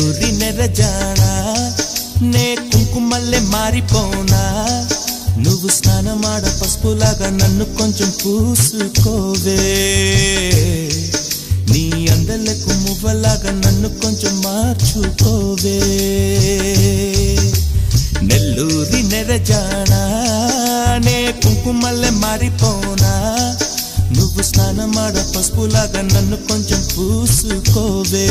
నెల్లూరి నెరజానా నే కుంకుమల్లె మారిపోనా నువ్వు స్నానమాడ పసుపులాగా నన్ను కొంచెం పూసుకోవే నీ అందలకు మువ్వలాగా నన్ను కొంచెం మార్చుకోవే నెల్లూరి నెరజానా నే కుంకుమల్లె మారిపోనా నువ్వు స్నానమాడ పసుపులాగా నన్ను కొంచెం పూసుకోవే